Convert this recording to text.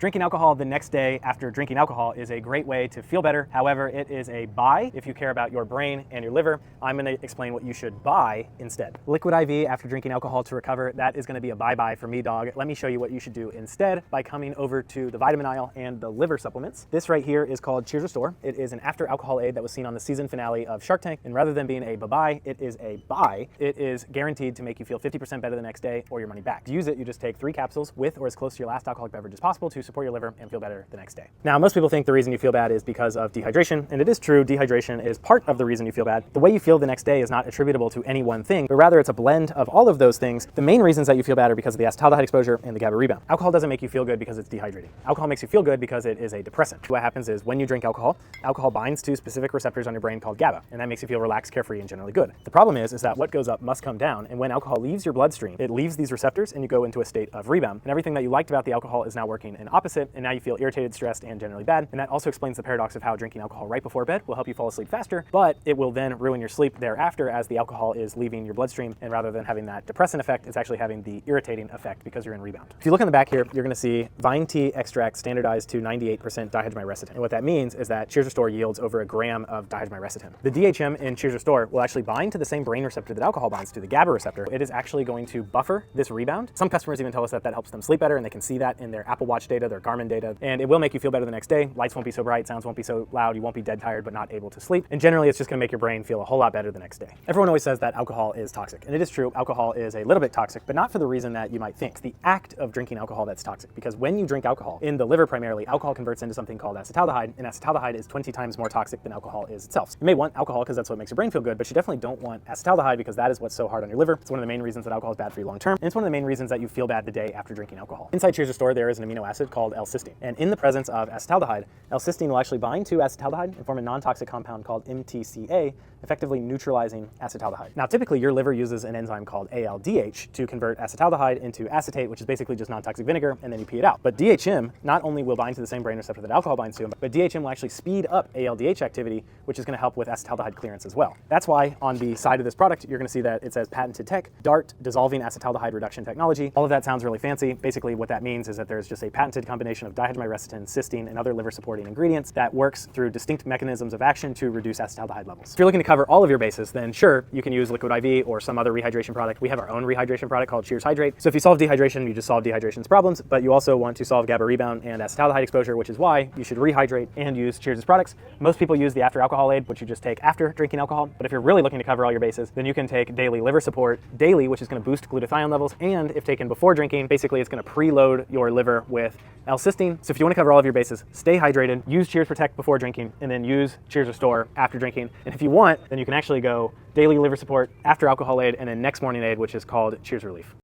Drinking alcohol the next day after drinking alcohol is a great way to feel better. However, it is a buy if you care about your brain and your liver. I'm going to explain what you should buy instead. Liquid IV after drinking alcohol to recover, that is going to be a bye-bye for me, dog. Let me show you what you should do instead by coming over to the vitamin aisle and the liver supplements. This right here is called Cheers Restore. It is an after alcohol aid that was seen on the season finale of Shark Tank. And rather than being a bye-bye, it is a buy. It is guaranteed to make you feel 50% better the next day or your money back. To use it, you just take 3 capsules with or as close to your last alcoholic beverage as possible to support your liver and feel better the next day. Now, most people think the reason you feel bad is because of dehydration, and it is true, dehydration is part of the reason you feel bad. The way you feel the next day is not attributable to any one thing, but rather it's a blend of all of those things. The main reasons that you feel bad are because of the acetaldehyde exposure and the GABA rebound. Alcohol doesn't make you feel good because it's dehydrating. Alcohol makes you feel good because it is a depressant. What happens is when you drink alcohol, alcohol binds to specific receptors on your brain called GABA, and that makes you feel relaxed, carefree, and generally good. The problem is that what goes up must come down, and when alcohol leaves your bloodstream, it leaves these receptors and you go into a state of rebound, and everything that you liked about the alcohol is now working in opposite, and now you feel irritated, stressed, and generally bad. And that also explains the paradox of how drinking alcohol right before bed will help you fall asleep faster, but it will then ruin your sleep thereafter as the alcohol is leaving your bloodstream, and rather than having that depressant effect, it's actually having the irritating effect because you're in rebound. If you look in the back here, you're going to see vine tea extract standardized to 98% dihydramycetitin. And what that means is that Cheers Restore yields over a gram of dihydramycetitin. The DHM in Cheers Restore will actually bind to the same brain receptor that alcohol binds to, the GABA receptor. It is actually going to buffer this rebound. Some customers even tell us that that helps them sleep better, and they can see that in their Apple Watch data, their Garmin data, and it will make you feel better the next day. Lights won't be so bright, sounds won't be so loud, you won't be dead tired but not able to sleep, and generally it's just going to make your brain feel a whole lot better the next day. Everyone always says that alcohol is toxic, and it is true, alcohol is a little bit toxic, but not for the reason that you might think. It's the act of drinking alcohol that's toxic, because when you drink alcohol, in the liver primarily, alcohol converts into something called acetaldehyde, and acetaldehyde is 20 times more toxic than alcohol is itself. You may want alcohol because that's what makes your brain feel good, but you definitely don't want acetaldehyde because that is what's so hard on your liver. It's one of the main reasons that alcohol is bad for you long term, and it's one of the main reasons that you feel bad the day after drinking alcohol. Inside Cheers Restore, there is an amino acid called L-cysteine, and in the presence of acetaldehyde, L-cysteine will actually bind to acetaldehyde and form a non-toxic compound called MTCA, effectively neutralizing acetaldehyde. Now, typically your liver uses an enzyme called ALDH to convert acetaldehyde into acetate, which is basically just non-toxic vinegar, and then you pee it out. But DHM not only will bind to the same brain receptor that alcohol binds to, but DHM will actually speed up ALDH activity, which is going to help with acetaldehyde clearance as well. That's why on the side of this product, you're going to see that it says patented tech, DART, dissolving acetaldehyde reduction technology. All of that sounds really fancy. Basically, what that means is that there's just a patented combination of dihydramycetitin, cysteine, and other liver supporting ingredients that works through distinct mechanisms of action to reduce acetaldehyde levels. If you're looking to cover all of your bases, then sure, you can use Liquid IV or some other rehydration product. We have our own rehydration product called Cheers Hydrate. So if you solve dehydration, you just solve dehydration's problems, but you also want to solve GABA rebound and acetaldehyde exposure, which is why you should rehydrate and use Cheers' products. Most people use the after alcohol aid, which you just take after drinking alcohol. But if you're really looking to cover all your bases, then you can take daily liver support daily, which is going to boost glutathione levels. And if taken before drinking, basically it's going to preload your liver with L-cysteine. So if you want to cover all of your bases, stay hydrated, use Cheers Protect before drinking, and then use Cheers Restore after drinking. And if you want, then you can actually go daily liver support, after alcohol aid, and then next morning aid, which is called Cheers Relief.